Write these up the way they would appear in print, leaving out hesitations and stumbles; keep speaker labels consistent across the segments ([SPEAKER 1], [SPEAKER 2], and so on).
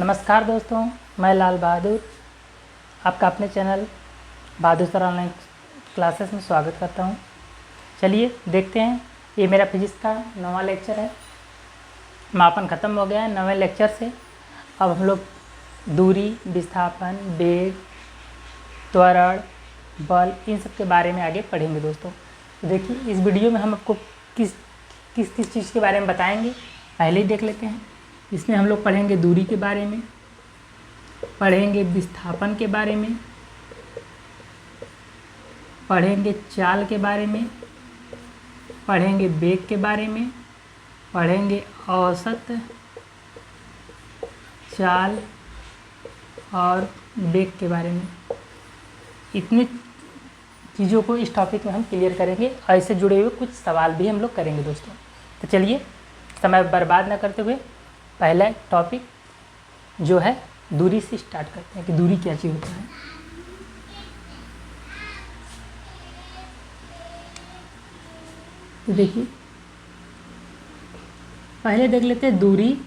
[SPEAKER 1] नमस्कार दोस्तों, मैं लाल बहादुर आपका अपने चैनल बहादुर सर ऑनलाइन क्लासेस में स्वागत करता हूं। चलिए देखते हैं, ये मेरा फिजिक्स का 9वां लेक्चर है। मापन ख़त्म हो गया है 9वें लेक्चर से। अब हम लोग दूरी, विस्थापन, वेग, त्वरण, बल, इन सब के बारे में आगे पढ़ेंगे दोस्तों। तो देखिए, इस वीडियो में हम आपको किस चीज़ के बारे में बताएंगे, पहले ही देख लेते हैं। इसमें हम लोग पढ़ेंगे दूरी के बारे में, पढ़ेंगे विस्थापन के बारे में, पढ़ेंगे चाल के बारे में, पढ़ेंगे वेग के बारे में, पढ़ेंगे औसत, चाल और वेग के बारे में। इतनी चीज़ों को इस टॉपिक में हम क्लियर करेंगे और इससे जुड़े हुए कुछ सवाल भी हम लोग करेंगे दोस्तों। तो चलिए, समय बर्बाद न करते हुए पहला टॉपिक जो है दूरी से स्टार्ट करते हैं कि दूरी क्या चीज़ होता है। तो देखिए, पहले देख लेते हैं दूरी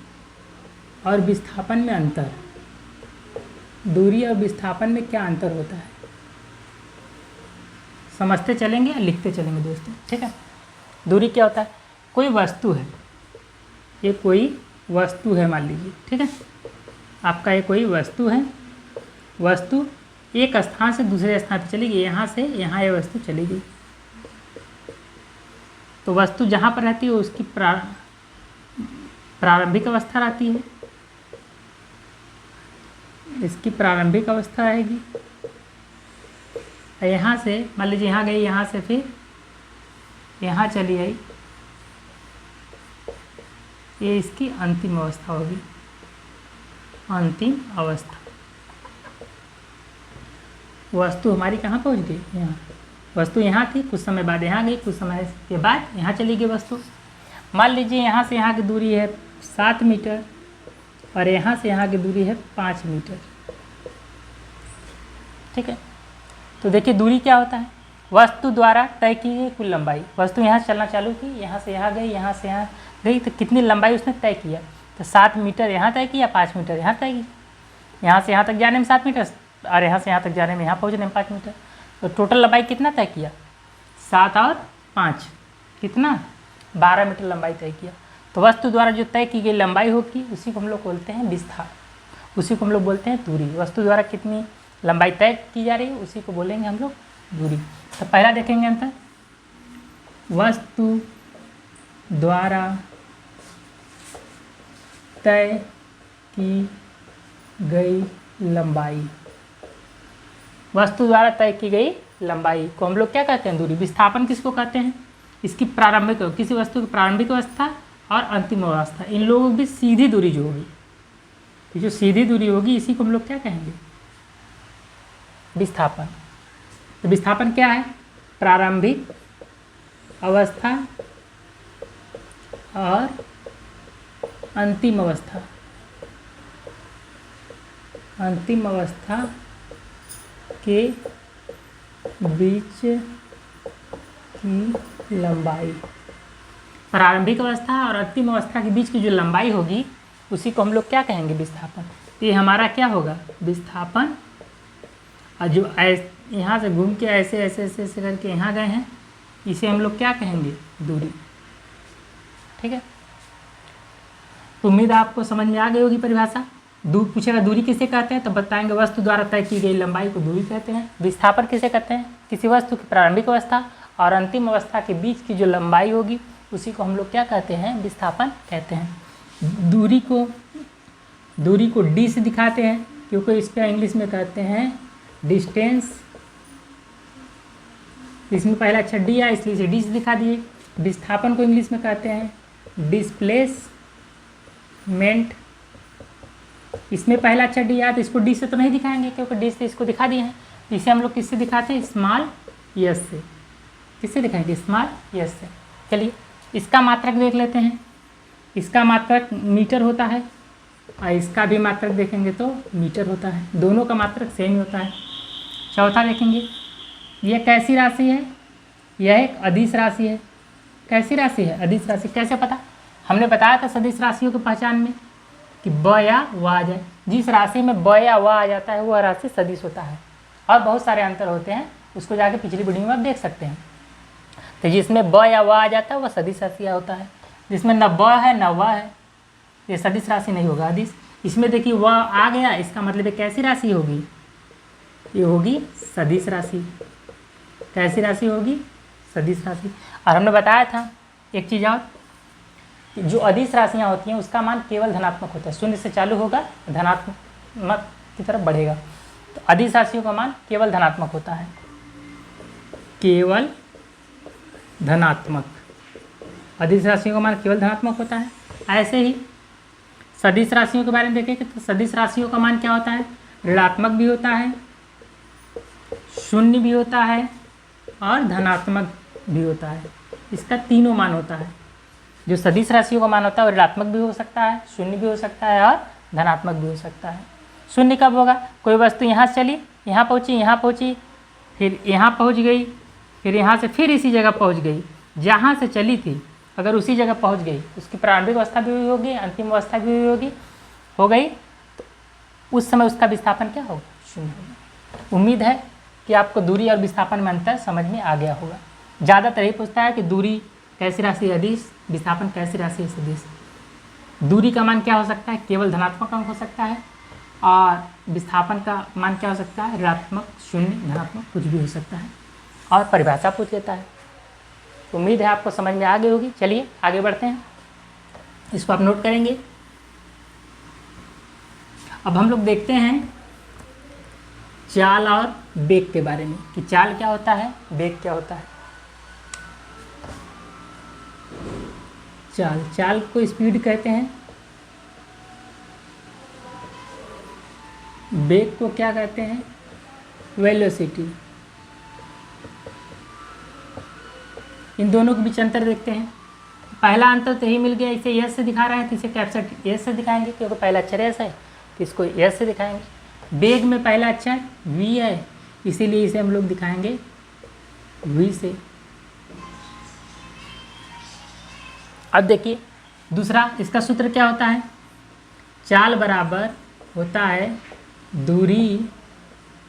[SPEAKER 1] और विस्थापन में अंतर। दूरी और विस्थापन में क्या अंतर होता है, समझते चलेंगे या लिखते चलेंगे दोस्तों, ठीक है। दूरी क्या होता है, कोई वस्तु है, ये कोई वस्तु है मान लीजिए, ठीक है। आपका ये कोई वस्तु है, वस्तु एक स्थान से दूसरे स्थान पर चली गई, यहाँ से यहाँ ये वस्तु चली गई। तो वस्तु जहाँ पर रहती है उसकी प्रारंभिक अवस्था रहती है, इसकी प्रारंभिक अवस्था रहेगी। यहाँ से मान लीजिए यहाँ गई, यहाँ से फिर यहाँ चली आई, ये इसकी अंतिम अवस्था होगी, अंतिम अवस्था। वस्तु हमारी कहाँ पहुँच गई, यहाँ। वस्तु यहाँ थी, कुछ समय बाद यहाँ गई, कुछ समय के बाद यहाँ चली गई वस्तु। मान लीजिए यहाँ से यहाँ की दूरी है 7 मीटर और यहाँ से यहाँ की दूरी है 5 मीटर, ठीक है। तो देखिए, दूरी क्या होता है, वस्तु द्वारा तय की गई कुल लंबाई। वस्तु यहाँ से चलना चालू की, यहाँ से यहाँ गई, यहाँ से यहाँ गई, तो कितनी लंबाई उसने तय किया। तो 7 मीटर यहाँ तय किया, 5 मीटर यहाँ तय की। यहाँ से यहाँ तक जाने में 7 मीटर और यहाँ से यहाँ तक जाने में, यहाँ पहुँचने में 5 मीटर। तो टोटल लंबाई कितना तय किया, 7 और 5 कितना, 12 मीटर लंबाई तय किया। तो वस्तु द्वारा जो तय की गई लंबाई होगी उसी को हम लोग बोलते हैं विस्थापन, उसी को हम लोग बोलते हैं दूरी। वस्तु द्वारा कितनी लंबाई तय की जा रही है उसी को बोलेंगे हम लोग दूरी। तो पहला देखेंगे अंतर, वस्तु द्वारा तय की गई लंबाई। वस्तु द्वारा तय की गई लंबाई को हम लोग क्या कहते हैं, दूरी। विस्थापन किसको कहते हैं, इसकी प्रारंभिक, किसी वस्तु की प्रारंभिक अवस्था और अंतिम अवस्था, इन लोगों की सीधी दूरी जो होगी, ये जो सीधी दूरी होगी इसी को हम लोग क्या कहेंगे, विस्थापन। तो विस्थापन क्या है, प्रारंभिक अवस्था और अंतिम अवस्था, अंतिम अवस्था के बीच की लंबाई। प्रारंभिक अवस्था और अंतिम अवस्था के बीच की जो लंबाई होगी उसी को हम लोग क्या कहेंगे, विस्थापन। तो ये हमारा क्या होगा, विस्थापन। और जो यहाँ से घूम के ऐसे ऐसे ऐसे ऐसे करके यहाँ गए हैं, इसे हम लोग क्या कहेंगे, दूरी, ठीक है। तो उम्मीद आपको समझ में आ गई होगी परिभाषा। दूर पूछेगा दूरी किसे कहते हैं, तो बताएंगे वस्तु द्वारा तय की गई लंबाई को दूरी कहते हैं। विस्थापन किसे कहते हैं, किसी वस्तु की प्रारंभिक अवस्था और अंतिम अवस्था के बीच की जो लंबाई होगी उसी को हम लोग क्या कहते हैं, विस्थापन कहते हैं। दूरी को डी से दिखाते हैं, क्योंकि इसका इंग्लिश में कहते हैं डिस्टेंस। इसमें पहला अक्षर डी है इसलिए इसे डी से दिखा दिए। विस्थापन को इंग्लिश में कहते हैं डिस्प्लेसमेंट। इसमें पहला अक्षर डी आया तो इसको डी से तो नहीं दिखाएंगे, क्योंकि डी से इसको दिखा दिए हैं। इसे हम लोग किससे दिखाते हैं, स्मॉल यस से। किससे दिखाएंगे, स्मॉल यस से। चलिए, इसका मात्रक देख लेते हैं। इसका मात्रक मीटर होता है और इसका भी मात्रक देखेंगे तो मीटर होता है, दोनों का मात्रक सेम ही होता है। चौथा देखेंगे, यह कैसी राशि है, यह एक अदिश राशि है। कैसी राशि है, अदिश राशि। कैसे पता, हमने बताया था सदिश राशियों की पहचान में कि ब या व आ जाए। जिस राशि में ब या व आ जाता है वह राशि सदिश होता है। और बहुत सारे अंतर होते हैं, उसको जाके पिछली वीडियो में आप देख सकते हैं। तो जिसमें ब या व आ जाता है वह सदिश राशि होता है, जिसमें न ब है न व है ये सदिश राशि नहीं होगा, अदिश। इसमें देखिए व आ गया, इसका मतलब एक कैसी राशि होगी, ये होगी सदिश राशि। कैसी राशि होगी, सदिश राशि। और हमने बताया था एक चीज़ और, जो अदिश राशियाँ होती हैं उसका मान केवल धनात्मक होता है, शून्य से चालू होगा धनात्मक की तरफ बढ़ेगा। तो अदिश राशियों का मान केवल धनात्मक होता है, केवल धनात्मक। अदिश राशियों का मान केवल धनात्मक होता है। ऐसे ही सदिश राशियों के बारे में देखेंगे तो सदिश राशियों का मान क्या होता है, ऋणात्मक भी होता है, शून्य भी होता है और धनात्मक भी होता है। इसका तीनों मान होता है। जो सदिश राशियों का मान होता है वो ऋणात्मक भी हो सकता है, शून्य भी हो सकता है और धनात्मक भी हो सकता है। शून्य कब होगा, कोई वस्तु यहाँ से चली, यहाँ पहुँची, फिर यहाँ पहुँच गई, फिर यहाँ से फिर इसी जगह पहुँच गई, जहाँ से चली थी अगर उसी जगह पहुँच गई, उसकी प्रारंभिक अवस्था भी हुई होगी, अंतिम अवस्था भी हुई होगी, हो गई, तो उस समय उसका विस्थापन क्या होगा, शून्य होगा। उम्मीद है कि आपको दूरी और विस्थापन में अंतर समझ में आ गया होगा। ज़्यादातर यही पूछता है कि दूरी कैसी राशि है अदिश, विस्थापन कैसी राशि है सदिश। दूरी का मान क्या हो सकता है, केवल धनात्मक अंक हो सकता है, और विस्थापन का मान क्या हो सकता है, ऋणात्मक, शून्य, धनात्मक, कुछ भी हो सकता है। और परिभाषा पूछ लेता है। उम्मीद है आपको समझ में आ गई होगी। चलिए आगे बढ़ते हैं, इसको आप नोट करेंगे। अब हम लोग देखते हैं चाल और वेग के बारे में, कि चाल क्या होता है, वेग क्या होता है। चाल को स्पीड कहते हैं, वेग को क्या कहते हैं, वेलोसिटी। इन दोनों के बीच अंतर देखते हैं। पहला अंतर तो यही मिल गया, इसे यस से दिखा रहे हैं तो इसे कैप्चर यस से दिखाएंगे, क्योंकि पहला अक्षर यस है तो इसको यस से दिखाएंगे। वेग में पहला अक्षर वी है, इसीलिए इसे हम लोग दिखाएंगे वी से। अब देखिए दूसरा, इसका सूत्र क्या होता है, चाल बराबर होता है दूरी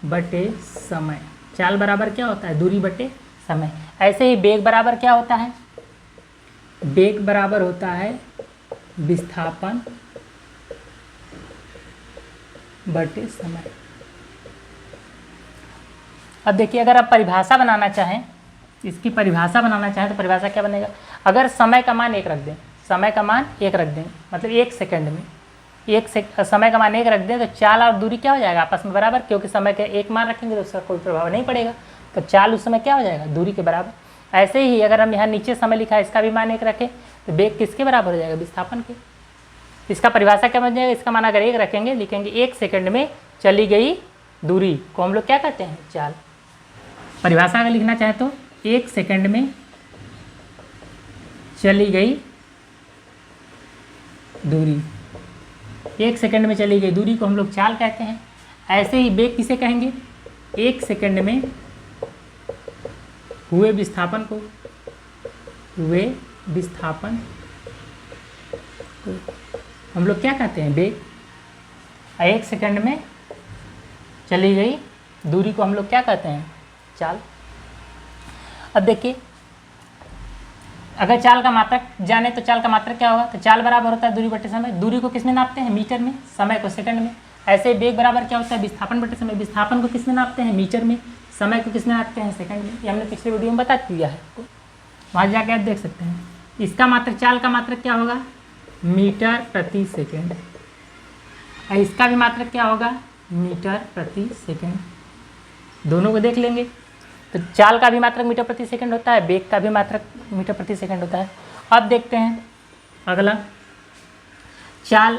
[SPEAKER 1] बटे समय। चाल बराबर क्या होता है, दूरी बटे समय। ऐसे ही वेग बराबर क्या होता है, वेग बराबर होता है विस्थापन बटे समय। अब देखिए अगर आप परिभाषा बनाना चाहें, इसकी परिभाषा बनाना चाहें तो परिभाषा क्या बनेगा, अगर समय का मान 1 रख दें, समय का मान 1 रख दें, मतलब 1 सेकंड में समय का मान 1 रख दें, तो चाल और दूरी क्या हो जाएगा, आपस में बराबर, क्योंकि समय का 1 मान रखेंगे तो उसका कोई प्रभाव नहीं पड़ेगा, तो चाल उस समय क्या हो जाएगा, दूरी के बराबर। ऐसे ही अगर हम यहाँ नीचे समय लिखा है, इसका भी मान 1 रखें तो वेग किसके बराबर हो जाएगा, विस्थापन के। इसका परिभाषा क्या बन जाएगा, इसका मान अगर 1 रखेंगे, लिखेंगे 1 सेकंड में चली गई दूरी को हम लोग क्या कहते हैं, चाल। परिभाषा अगर लिखना चाहें तो 1 सेकंड में चली गई दूरी, 1 सेकंड में चली गई दूरी को हम लोग चाल कहते हैं। ऐसे ही वेग किसे कहेंगे, 1 सेकंड में हुए विस्थापन को हम लोग क्या कहते हैं, वेग। 1 सेकंड में चली गई दूरी को हम लोग क्या कहते हैं, चाल। अब देखिए अगर चाल का मात्रक जाने तो चाल का मात्रक क्या होगा, तो चाल बराबर होता है दूरी बटे समय। दूरी को किसमें नापते हैं, मीटर में, समय को सेकंड में। ऐसे वेग बराबर क्या होता है, विस्थापन बटे समय। विस्थापन को किसमें नापते हैं, मीटर में, समय को किसमें नापते हैं, सेकंड में। ये हमने पिछले वीडियो में बता दिया है, वहाँ जाके आप देख सकते हैं। इसका मात्रक, चाल का मात्रक क्या होगा, मीटर प्रति सेकेंड, और इसका भी मात्रक क्या होगा, मीटर प्रति सेकेंड। दोनों को देख लेंगे तो चाल का भी मात्रक मीटर प्रति सेकंड होता है, वेग का भी मात्रक मीटर प्रति सेकंड होता है। अब देखते हैं अगला, चाल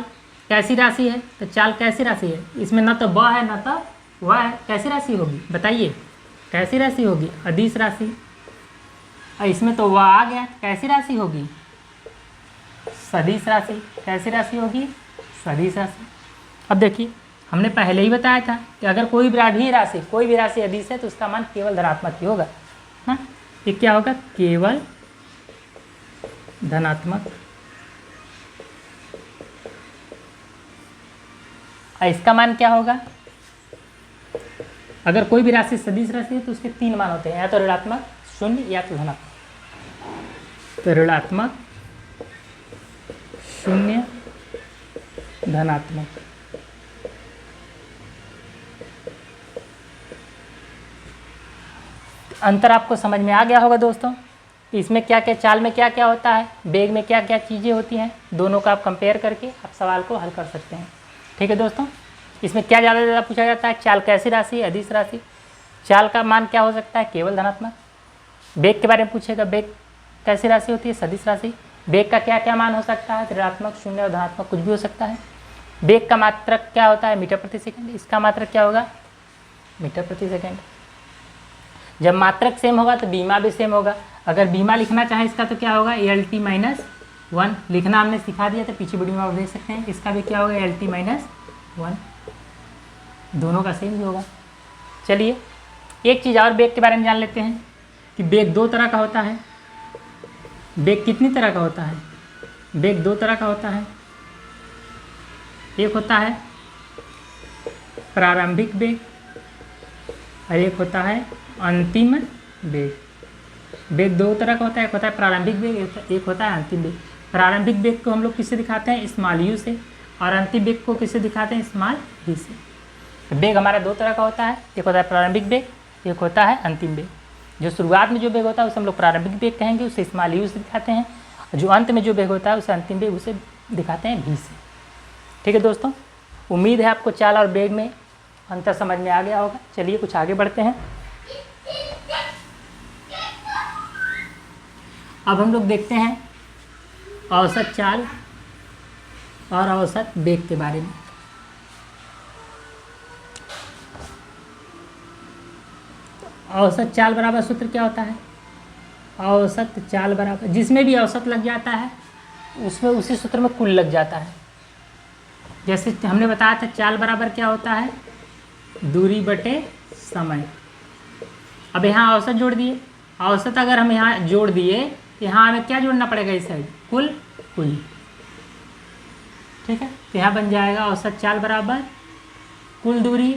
[SPEAKER 1] कैसी राशि है, तो चाल कैसी राशि है, इसमें ना तो ब है ना तो व है, कैसी राशि होगी बताइए, कैसी राशि होगी, अदिश राशि। और इसमें तो व आ गया, कैसी राशि होगी, सदिश राशि। कैसी राशि होगी, सदिश राशि। अब देखिए हमने पहले ही बताया था कि अगर कोई भी राशि अदिश है तो उसका मान केवल धनात्मक ही होगा। हाँ, ये क्या होगा, केवल धनात्मक। और इसका मान क्या होगा? अगर कोई भी राशि सदिश राशि है तो उसके 3 मान होते हैं, या तो ऋणात्मक, शून्य या तो धनात्मक। तो ऋणात्मक, शून्य, धनात्मक। अंतर आपको समझ में आ गया होगा दोस्तों। इसमें क्या क्या, चाल में क्या क्या होता है, वेग में क्या क्या चीज़ें होती हैं, दोनों का आप कंपेयर करके आप सवाल को हल कर सकते हैं। ठीक है दोस्तों। इसमें क्या ज़्यादा ज़्यादा पूछा जाता है, चाल कैसी राशि, अदिश राशि। चाल का मान क्या हो सकता है, केवल धनात्मक। वेग के बारे में पूछेगा, वेग कैसी राशि होती है, सदिश राशि। वेग का क्या क्या मान हो सकता है, ऋणात्मक, शून्य और धनात्मक, कुछ भी हो सकता है। वेग का मात्रक क्या होता है, मीटर प्रति सेकंड। इसका मात्रक क्या होगा, मीटर प्रति सेकंड। जब मात्रक सेम होगा तो बीमा भी सेम होगा। अगर बीमा लिखना चाहे इसका तो क्या होगा, LT - 1 लिखना हमने सिखा दिया था, पीछे वीडियो में आप देख सकते हैं। इसका भी क्या होगा, LT - 1, दोनों का सेम ही होगा। चलिए एक चीज़ और वेग के बारे में जान लेते हैं कि वेग 2 तरह का होता है। वेग कितनी तरह का होता है, वेग 2 तरह का होता है। एक होता है प्रारंभिक वेग और एक होता है अंतिम वेग। वेग 2 तरह का होता है, एक होता है प्रारंभिक वेग, एक होता है अंतिम वेग। प्रारंभिक वेग को हम लोग किससे दिखाते हैं, स्मॉल u से, और अंतिम वेग को किससे दिखाते हैं, स्मॉल v से। वेग हमारा 2 तरह का होता है, एक होता है प्रारंभिक वेग, एक होता है अंतिम वेग। जो शुरुआत में जो वेग होता है उसे हम लोग प्रारंभिक वेग कहेंगे, उसे स्मॉल u से दिखाते हैं। जो अंत में जो वेग होता है उसे अंतिम वेग, उसे दिखाते हैं v से। ठीक है दोस्तों, उम्मीद है आपको चाल और वेग में अंतर समझ में आ गया होगा। चलिए कुछ आगे बढ़ते हैं। अब हम लोग देखते हैं औसत चाल और औसत वेग के बारे में। औसत चाल बराबर सूत्र क्या होता है, औसत चाल बराबर, जिसमें भी औसत लग जाता है उसमें उसी सूत्र में कुल लग जाता है। जैसे हमने बताया था चाल बराबर क्या होता है, दूरी बटे समय। अब यहाँ औसत जोड़ दिए, औसत अगर हम यहाँ जोड़ दिए, यहाँ हमें क्या जोड़ना पड़ेगा, इस साइड कुल, कुल। ठीक है, तो यहाँ बन जाएगा औसत चाल बराबर कुल दूरी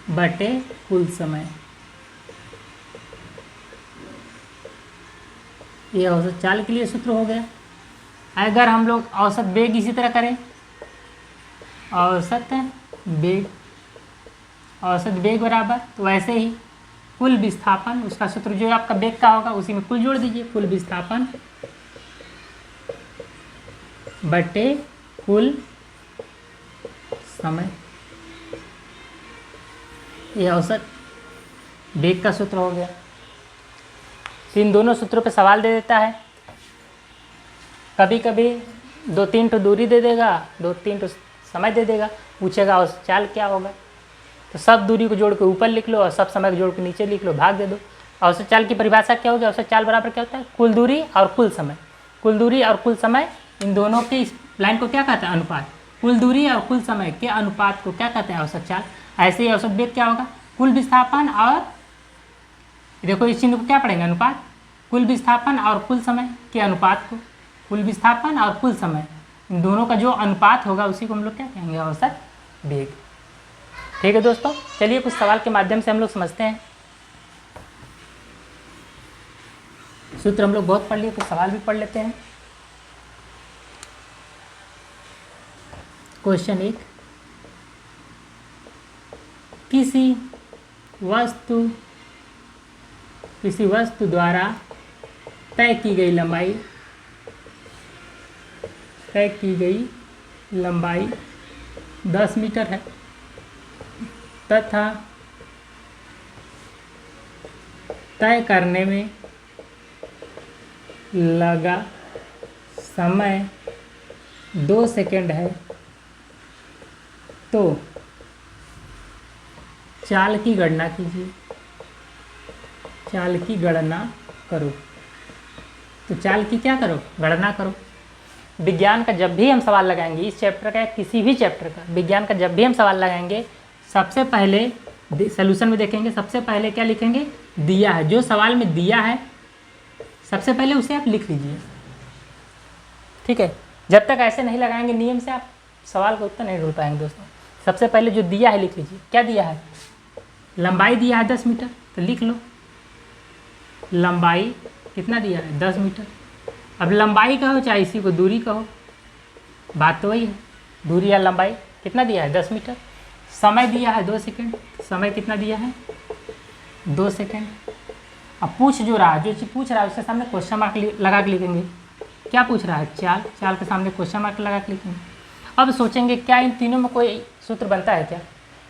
[SPEAKER 1] बटे कुल समय। ये औसत चाल के लिए सूत्र हो गया। अगर हम लोग औसत वेग इसी तरह करें, औसत वेग, औसत वेग बराबर, तो वैसे ही कुल विस्थापन, उसका सूत्र जो आपका वेग का होगा उसी में कुल जोड़ दीजिए, कुल विस्थापन बटे कुल समय। ये औसत वेग का सूत्र हो गया। तो इन दोनों सूत्रों पे सवाल दे देता है, कभी कभी 2-3 तो दूरी दे देगा, 2-3 तो समय दे देगा, पूछेगा औसत चाल क्या होगा, तो सब दूरी को जोड़ के ऊपर लिख लो और सब समय को जोड़ के नीचे लिख लो, भाग दे दो। औसत चाल की परिभाषा क्या होगी, औसत चाल बराबर क्या होता है, कुल दूरी और कुल समय। कुल दूरी और कुल समय, इन दोनों के इस लाइन को क्या कहते हैं, अनुपात। कुल दूरी और कुल समय के अनुपात को क्या कहते हैं, औसत चाल। ऐसे ही औसत वेग क्या होगा, कुल विस्थापन और, देखो इस चिन्ह को क्या पढ़ेंगे, अनुपात। कुल विस्थापन और कुल समय के अनुपात को, कुल विस्थापन और कुल समय, इन दोनों का जो अनुपात होगा उसी को हम लोग क्या कहेंगे, औसत वेग। ठीक है दोस्तों, चलिए कुछ सवाल के माध्यम से हम लोग समझते हैं। सूत्र हम लोग बहुत पढ़ लिए, कुछ सवाल भी पढ़ लेते हैं। क्वेश्चन 1, किसी वस्तु द्वारा तय की गई लंबाई 10 मीटर है तथा तय करने में लगा समय 2 सेकंड है, तो चाल की गणना कीजिए। चाल की गणना करो, तो चाल की क्या करो, गणना करो। विज्ञान का जब भी हम सवाल लगाएंगे, इस चैप्टर का या किसी भी चैप्टर का, विज्ञान का जब भी हम सवाल लगाएंगे, सबसे पहले सॉल्यूशन में देखेंगे, सबसे पहले क्या लिखेंगे, दिया है, जो सवाल में दिया है सबसे पहले उसे आप लिख लीजिए। ठीक है, जब तक ऐसे नहीं लगाएंगे नियम से आप, सवाल का उत्तर नहीं ढूंढ पाएंगे दोस्तों। सबसे पहले जो दिया है लिख लीजिए, क्या दिया है, लंबाई दिया है 10 मीटर, तो लिख लो लंबाई कितना दिया है 10 मीटर। अब लंबाई कहो चाहे इसी को दूरी कहो, बात तो वही है, दूरी या लंबाई कितना दिया है 10 मीटर। समय दिया है 2 सेकंड, समय कितना दिया है 2 सेकंड। अब पूछ जो रहा है, जो चीज़ पूछ रहा है उसके सामने क्वेश्चन मार्क लगा के लिखेंगे। क्या पूछ रहा है, चाल, चाल के सामने क्वेश्चन मार्क लगा के लिखेंगे। अब सोचेंगे क्या इन तीनों में कोई सूत्र बनता है क्या,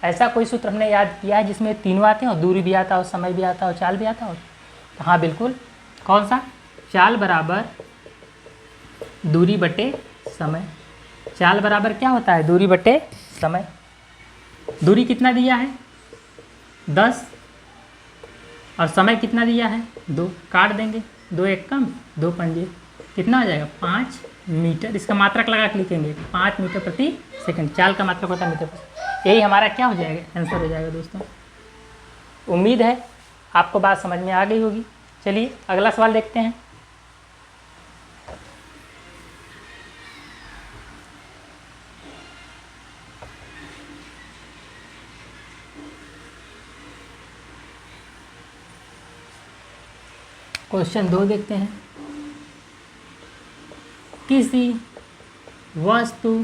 [SPEAKER 1] ऐसा कोई सूत्र हमने याद किया है जिसमें तीनों आते हैं और दूरी भी आता हो, समय भी आता हो, चाल भी आता हो। तो हाँ बिल्कुल, कौन सा, चाल बराबर दूरी बटे समय। चाल बराबर क्या होता है, दूरी बटे समय। दूरी कितना दिया है 10 और समय कितना दिया है 2, काट देंगे, 2 एक कम 2 पंजे, कितना आ जाएगा 5 मीटर। इसका मात्रक लगा के लिखेंगे 5 मीटर प्रति सेकंड। चाल का मात्रक होता है मीटर प्रति। यही हमारा क्या हो जाएगा, आंसर हो जाएगा दोस्तों। उम्मीद है आपको बात समझ में आ गई होगी। चलिए अगला सवाल देखते हैं। क्वेश्चन 2 देखते हैं। किसी वस्तु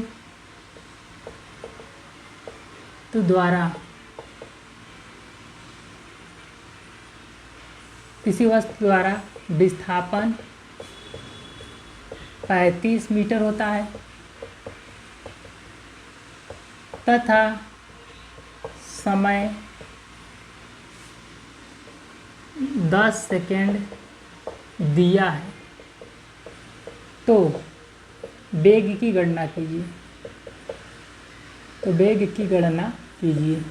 [SPEAKER 1] द्वारा विस्थापन 35 मीटर होता है तथा समय 10 सेकेंड दिया है, तो वेग की गणना कीजिए। तो वेग की गणना कीजिए।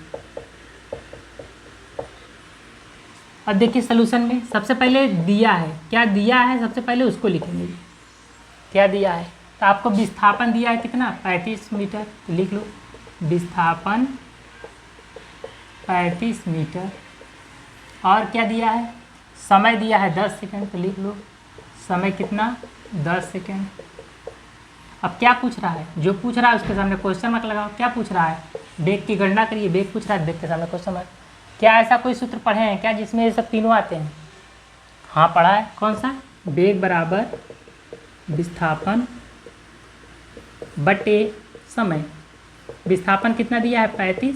[SPEAKER 1] अब देखिए सलूशन में सबसे पहले दिया है, क्या दिया है सबसे पहले उसको लिखेंगे। क्या दिया है, तो आपको विस्थापन दिया है कितना 35 मीटर, तो लिख लो विस्थापन 35 मीटर। और क्या दिया है, समय दिया है 10 सेकंड, तो लिख लो समय कितना 10 सेकंड। अब क्या पूछ रहा है, जो पूछ रहा है उसके सामने क्वेश्चन मार्क लगाओ। क्या पूछ रहा है, वेग की गणना करिए। वेग पूछ रहा है, वेग के सामने क्वेश्चन मार्क। क्या ऐसा कोई सूत्र पढ़े हैं क्या जिसमें ये सब तीनों आते हैं? हाँ पढ़ा है, कौन सा, वेग बराबर विस्थापन बटे समय। विस्थापन कितना दिया है 35,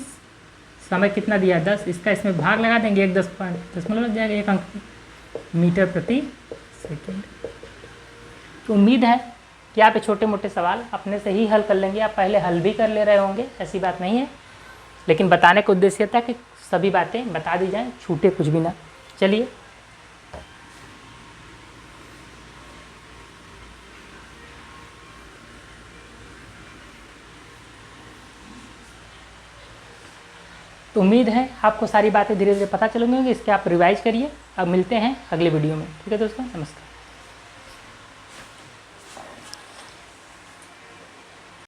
[SPEAKER 1] समय कितना दिया है 10, इसका इसमें भाग लगा देंगे, 1 दशमलव लग जाएगा, 1 अंक मीटर प्रति सेकेंड। तो उम्मीद है कि आप ये छोटे मोटे सवाल अपने से ही हल कर लेंगे। आप पहले हल भी कर ले रहे होंगे, ऐसी बात नहीं है, लेकिन बताने का उद्देश्य था कि सभी बातें बता दी जाएं, छूटे कुछ भी ना। चलिए तो उम्मीद है आपको सारी बातें धीरे धीरे पता चलेंगी। इसके आप रिवाइज करिए। अब मिलते हैं अगले वीडियो में। ठीक है दोस्तों, नमस्कार।